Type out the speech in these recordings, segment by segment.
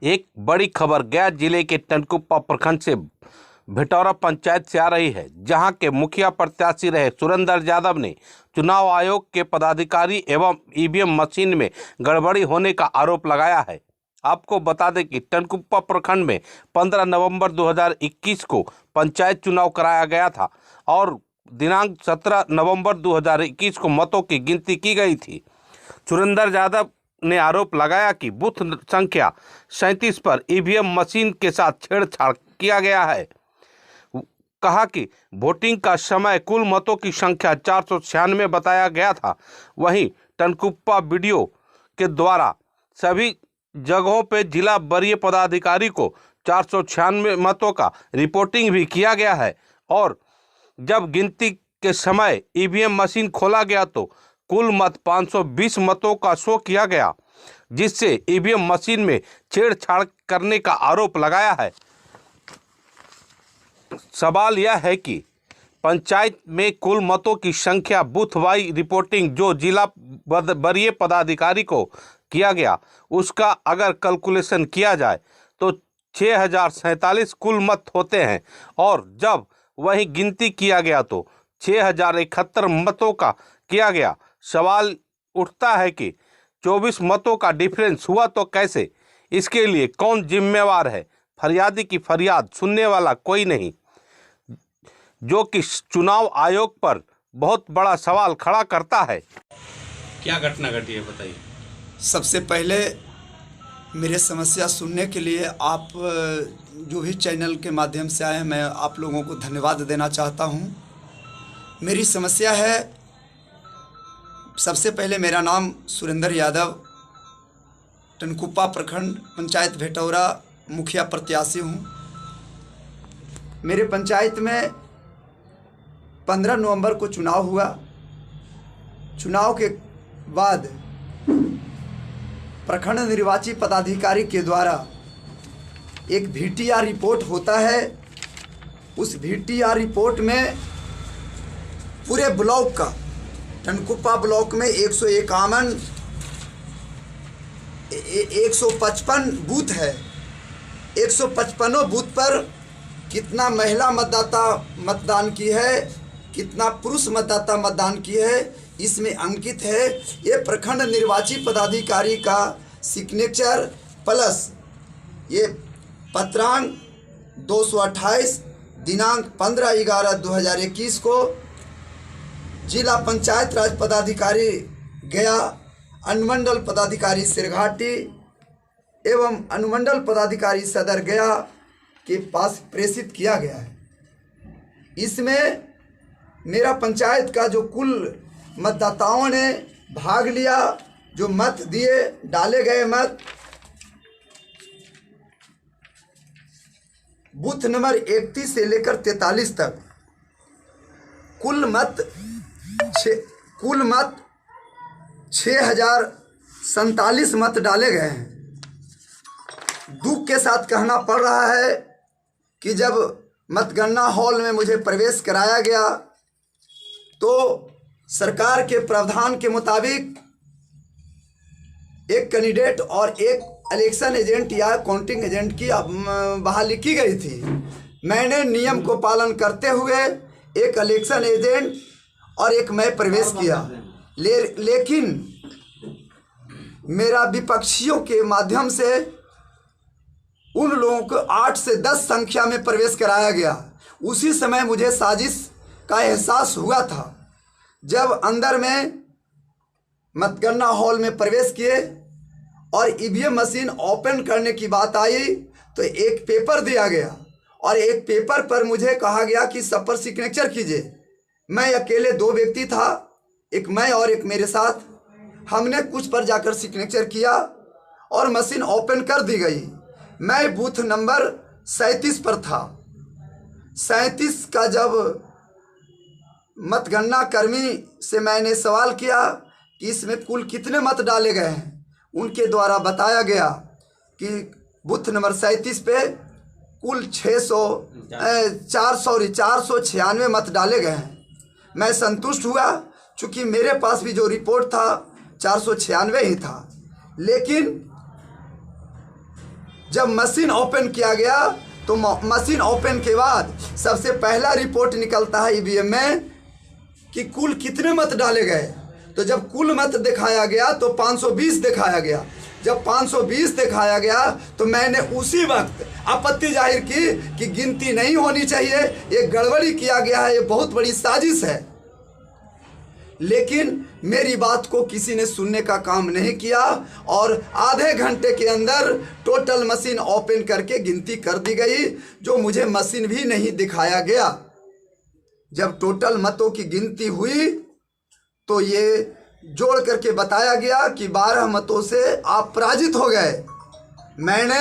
एक बड़ी खबर गया जिले के टनकुप्पा प्रखंड से भेटौरा पंचायत से आ रही है, जहां के मुखिया प्रत्याशी रहे सुरेंद्र यादव ने चुनाव आयोग के पदाधिकारी एवं ईवीएम मशीन में गड़बड़ी होने का आरोप लगाया है। आपको बता दें कि टनकुप्पा प्रखंड में 15 नवंबर 2021 को पंचायत चुनाव कराया गया था और दिनांक 17 नवंबर 2021 को मतों की गिनती की गई थी। सुरेंद्र यादव ने आरोप लगाया कि बूथ संख्या 37 पर ईवीएम मशीन के साथ छेड़छाड़ किया गया है। कहा कि वोटिंग का समय कुल मतों की संख्या 496 बताया गया था। वहीं टनकुप्पा बीडीओ के द्वारा सभी जगहों पर जिला वरीय पदाधिकारी को 496 मतों का रिपोर्टिंग भी किया गया है और जब गिनती के समय ईवीएम मशीन खोला गया तो कुल मत 520 मतों का शो किया गया, जिससे ईवीएम मशीन में छेड़छाड़ करने का आरोप लगाया है। सवाल यह है कि पंचायत में कुल मतों की संख्या बूथ वाई रिपोर्टिंग जो जिला वरीय पदाधिकारी को किया गया उसका अगर कैलकुलेशन किया जाए तो 6047 कुल मत होते हैं और जब वही गिनती किया गया तो 6071 मतों का किया गया। सवाल उठता है कि 24 मतों का डिफरेंस हुआ तो कैसे? इसके लिए कौन जिम्मेवार है? फरियादी की फरियाद सुनने वाला कोई नहीं, जो कि चुनाव आयोग पर बहुत बड़ा सवाल खड़ा करता है। क्या घटना घटी है बताइए। सबसे पहले मेरे समस्या सुनने के लिए आप जो भी चैनल के माध्यम से आए हैं, मैं आप लोगों को धन्यवाद देना चाहता हूं। मेरी समस्या है, सबसे पहले मेरा नाम सुरेंद्र यादव, टनकुप्पा प्रखंड पंचायत भेटौरा मुखिया प्रत्याशी हूं। मेरे पंचायत में 15 नवंबर को चुनाव हुआ। चुनाव के बाद प्रखंड निर्वाची पदाधिकारी के द्वारा एक VTR रिपोर्ट होता है। उस VTR रिपोर्ट में पूरे ब्लॉक का, टनकुप्पा ब्लॉक में 155 बूथ है। 155 बूथ पर कितना महिला मतदाता मतदान की है, कितना पुरुष मतदाता मतदान की है, इसमें अंकित है। ये प्रखंड निर्वाची पदाधिकारी का सिग्नेचर प्लस ये पत्रांक 228 दिनांक 15/11/2021 को जिला पंचायत राज पदाधिकारी गया, अनुमंडल पदाधिकारी सिरघाटी एवं अनुमंडल पदाधिकारी सदर गया के पास प्रेषित किया गया है। इसमें मेरा पंचायत का जो कुल मतदाताओं ने भाग लिया, जो मत दिए, डाले गए मत, बूथ नंबर 31 से लेकर 43 तक कुल मत 6047 मत डाले गए हैं। दुख के साथ कहना पड़ रहा है कि जब मतगणना हॉल में मुझे प्रवेश कराया गया तो सरकार के प्रावधान के मुताबिक एक कैंडिडेट और एक इलेक्शन एजेंट या काउंटिंग एजेंट की बहाली की गई थी। मैंने नियम को पालन करते हुए एक इलेक्शन एजेंट और एक मैं प्रवेश किया, लेकिन मेरा विपक्षियों के माध्यम से उन लोगों को 8 से 10 संख्या में प्रवेश कराया गया। उसी समय मुझे साजिश का एहसास हुआ था। जब अंदर में मतगणना हॉल में प्रवेश किए और ईवीएम मशीन ओपन करने की बात आई तो एक पेपर दिया गया और एक पेपर पर मुझे कहा गया कि सब पर सिग्नेचर कीजिए। मैं अकेले 2 व्यक्ति था, एक मैं और एक मेरे साथ। हमने कुछ पर जाकर सिग्नेचर किया और मशीन ओपन कर दी गई। मैं बूथ नंबर 37 पर था। 37 का जब मतगणना कर्मी से मैंने सवाल किया कि इसमें कुल कितने मत डाले गए हैं, उनके द्वारा बताया गया कि बूथ नंबर 37 पे कुल 496 मत डाले गए हैं। मैं संतुष्ट हुआ, चूँकि मेरे पास भी जो रिपोर्ट था 496 ही था। लेकिन जब मशीन ओपन किया गया तो मशीन ओपन के बाद सबसे पहला रिपोर्ट निकलता है ईवीएम में कि कुल कितने मत डाले गए। तो जब कुल मत दिखाया गया तो 520 दिखाया गया। जब 520 दिखाया गया तो मैंने उसी वक्त आपत्ति जाहिर की कि गिनती नहीं होनी चाहिए, ये गड़बड़ी किया गया है, ये बहुत बड़ी साजिश है। लेकिन मेरी बात को किसी ने सुनने का काम नहीं किया और आधे घंटे के अंदर टोटल मशीन ओपन करके गिनती कर दी गई, जो मुझे मशीन भी नहीं दिखाया गया। जब टोटल मतों की गिनती हुई तो ये जोड़ करके बताया गया कि 12 मतों से आप पराजित हो गए। मैंने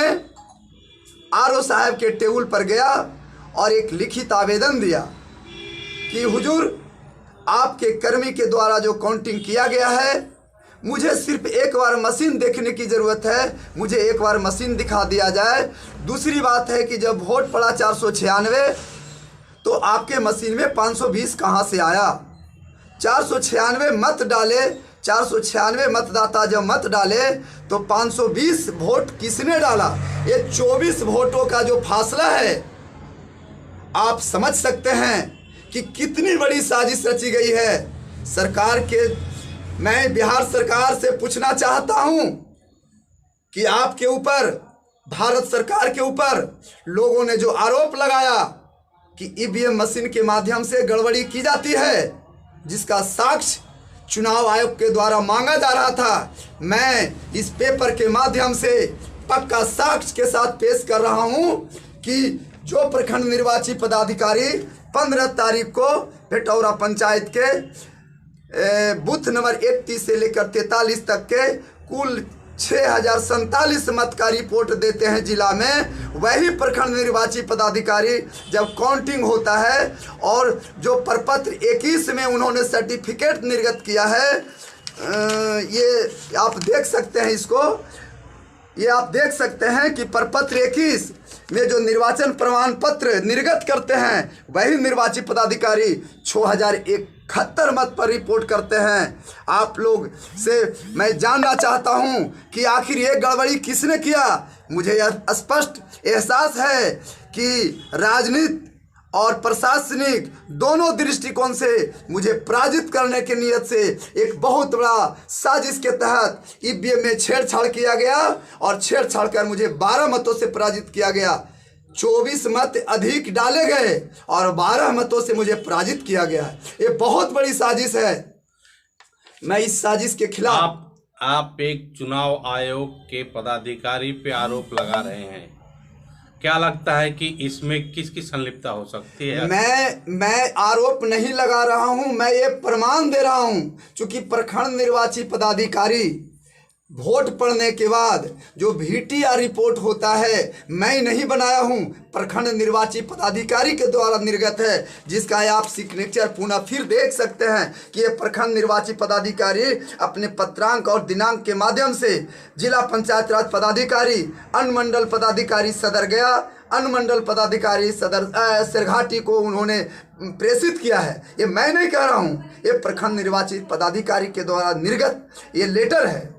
आरओ साहब के टेबल पर गया और एक लिखित आवेदन दिया कि हुजूर, आपके कर्मी के द्वारा जो काउंटिंग किया गया है, मुझे सिर्फ एक बार मशीन देखने की ज़रूरत है, मुझे एक बार मशीन दिखा दिया जाए। दूसरी बात है कि जब वोट पड़ा 496 तो आपके मशीन में 520 कहाँ से आया? 496 मत डाले, 496 मतदाता जब मत डाले तो 520 वोट किसने डाला? ये 24 वोटों का जो फासला है, आप समझ सकते हैं कि कितनी बड़ी साजिश रची गई है। सरकार के, मैं बिहार सरकार से पूछना चाहता हूं कि आपके ऊपर, भारत सरकार के ऊपर लोगों ने जो आरोप लगाया कि ईवीएम मशीन के माध्यम से गड़बड़ी की जाती है, जिसका साक्ष्य चुनाव आयोग के द्वारा मांगा जा रहा था, मैं इस पेपर के माध्यम से पक्का साक्ष्य के साथ पेश कर रहा हूं कि जो प्रखंड निर्वाची पदाधिकारी 15 तारीख को भेटौरा पंचायत के बूथ नंबर 31 से लेकर 43 तक के कुल 6047 मत का रिपोर्ट देते हैं जिला में, वही प्रखंड निर्वाची पदाधिकारी जब काउंटिंग होता है और जो प्रपत्र 21 में उन्होंने सर्टिफिकेट निर्गत किया है, ये आप देख सकते हैं, इसको ये आप देख सकते हैं कि प्रपत्र 21 में जो निर्वाचन प्रमाण पत्र निर्गत करते हैं, वही निर्वाची पदाधिकारी 6071 मत पर रिपोर्ट करते हैं। आप लोग से मैं जानना चाहता हूं कि आखिर ये गड़बड़ी किसने किया। मुझे यह स्पष्ट एहसास है कि राजनीति और प्रशासनिक दोनों दृष्टिकोण से मुझे पराजित करने की नीयत से एक बहुत बड़ा साजिश के तहत ईवीएम में छेड़छाड़ किया गया और छेड़छाड़ कर मुझे 12 मतों से पराजित किया गया। 24 मत अधिक डाले गए और 12 मतों से मुझे पराजित किया गया। ये बहुत बड़ी साजिश है। मैं इस साजिश के खिलाफ। आप एक चुनाव आयोग के पदाधिकारी पे आरोप लगा रहे हैं, क्या लगता है कि इसमें किसकी संलिप्तता हो सकती है? मैं आरोप नहीं लगा रहा हूं, मैं ये प्रमाण दे रहा हूं। चूंकि प्रखंड निर्वाची पदाधिकारी वोट पड़ने के बाद जो VTR रिपोर्ट होता है, मैं नहीं बनाया हूं, प्रखंड निर्वाची पदाधिकारी के द्वारा निर्गत है, जिसका आप सिग्नेचर पुनः फिर देख सकते हैं कि ये प्रखंड निर्वाची पदाधिकारी अपने पत्रांक और दिनांक के माध्यम से जिला पंचायत राज पदाधिकारी, अनुमंडल पदाधिकारी सदर गया, अनुमंडल पदाधिकारी सदर सिरघाटी को उन्होंने प्रेषित किया है। ये मैं नहीं कह रहा हूँ, ये प्रखंड निर्वाची पदाधिकारी के द्वारा निर्गत ये लेटर है।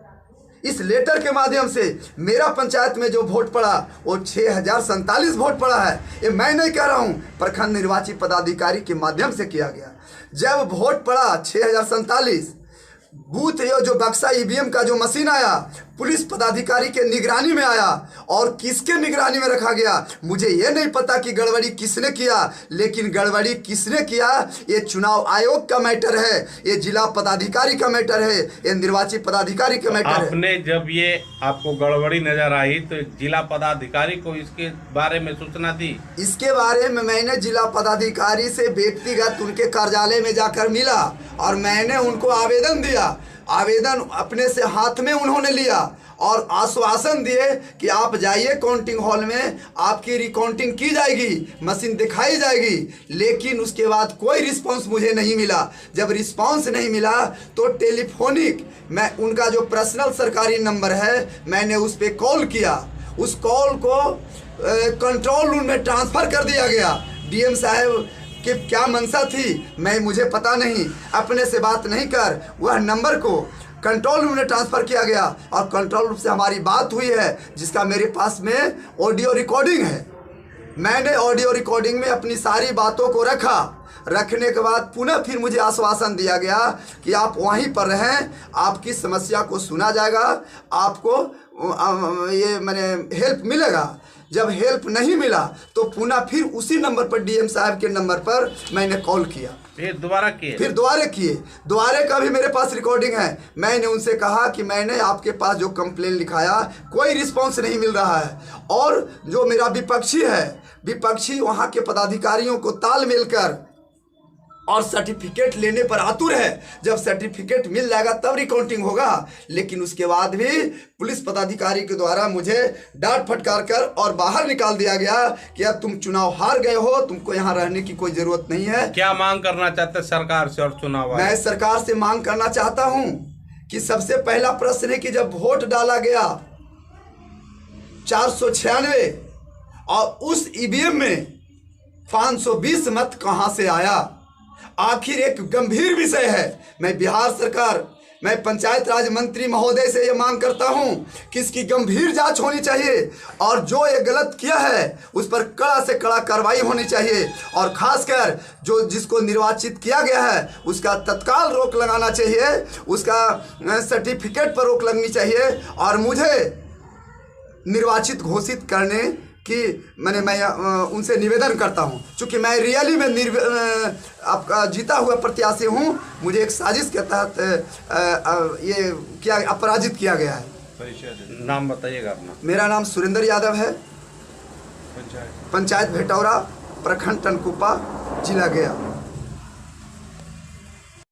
इस लेटर के माध्यम से मेरा पंचायत में जो वोट पड़ा वो 6047 वोट पड़ा है। ये मैं नहीं कह रहा हूँ, प्रखंड निर्वाची पदाधिकारी के माध्यम से किया गया। जब वोट पड़ा 6047, बूथ ये जो बक्सा ईवीएम का जो मशीन आया पुलिस पदाधिकारी के निगरानी में आया और किसके निगरानी में रखा गया मुझे ये नहीं पता कि गड़बड़ी किसने किया, लेकिन गड़बड़ी किसने किया ये चुनाव आयोग का मैटर है, ये जिला पदाधिकारी का मैटर है, ये निर्वाची पदाधिकारी का मैटर है। आपने जब ये आपको गड़बड़ी नजर आई तो जिला पदाधिकारी को इसके बारे में सूचना दी? इसके बारे में मैंने जिला पदाधिकारी से व्यक्तिगत उनके कार्यालय में जाकर मिला और मैंने उनको आवेदन दिया। आवेदन अपने से हाथ में उन्होंने लिया और आश्वासन दिए कि आप जाइए काउंटिंग हॉल में, आपकी रिकाउंटिंग की जाएगी, मशीन दिखाई जाएगी। लेकिन उसके बाद कोई रिस्पांस मुझे नहीं मिला। जब रिस्पांस नहीं मिला तो टेलीफोनिक मैं उनका जो पर्सनल सरकारी नंबर है मैंने उस पर कॉल किया। उस कॉल को कंट्रोल रूम में ट्रांसफ़र कर दिया गया। DM साहब कि क्या मंशा थी मुझे पता नहीं, अपने से बात नहीं कर वह नंबर को कंट्रोल रूम में ट्रांसफ़र किया गया और कंट्रोल रूम से हमारी बात हुई है, जिसका मेरे पास में ऑडियो रिकॉर्डिंग है। मैंने ऑडियो रिकॉर्डिंग में अपनी सारी बातों को रखने के बाद पुनः फिर मुझे आश्वासन दिया गया कि आप वहीं पर रहें, आपकी समस्या को सुना जाएगा, आपको ये मैंने हेल्प मिलेगा। जब हेल्प नहीं मिला तो पुनः फिर उसी नंबर पर, डीएम साहब के नंबर पर मैंने कॉल किया। फिर दोबारा किए? दोबारे का भी मेरे पास रिकॉर्डिंग है। मैंने उनसे कहा कि मैंने आपके पास जो कंप्लेन लिखाया, कोई रिस्पांस नहीं मिल रहा है। और जो मेरा विपक्षी वहाँ के पदाधिकारियों को तालमेल कर और सर्टिफिकेट लेने पर आतुर है। जब सर्टिफिकेट मिल जाएगा तब रिकाउंटिंग होगा। लेकिन उसके बाद भी पुलिस पदाधिकारी के द्वारा मुझे डांट फटकार कर और बाहर निकाल दिया गया कि अब तुम चुनाव हार गए हो, तुमको यहाँ रहने की कोई जरूरत नहीं है। क्या मांग करना चाहते हैं सरकार से और चुनाव? मैं सरकार से मांग करना चाहता हूँ कि सबसे पहला प्रश्न है कि जब वोट डाला गया 496 और उस ईवीएम में 520 मत कहाँ से आया? आखिर एक गंभीर विषय है। मैं बिहार सरकार, मैं पंचायत राज मंत्री महोदय से ये मांग करता हूं कि इसकी गंभीर जांच होनी चाहिए और जो ये गलत किया है उस पर कड़ा से कड़ा कार्रवाई होनी चाहिए। और खासकर जो जिसको निर्वाचित किया गया है उसका तत्काल रोक लगाना चाहिए, उसका सर्टिफिकेट पर रोक लगनी चाहिए और मुझे निर्वाचित घोषित करने कि मैं उनसे निवेदन करता हूं, चूँकि मैं रियली में आपका जीता हुआ प्रत्याशी हूं। मुझे एक साजिश के तहत ये अपराजित किया गया है। नाम बताइएगा अपना? मेरा नाम सुरेंद्र यादव है, पंचायत भेटौरा, प्रखंड टनकुप्पा, जिला गया।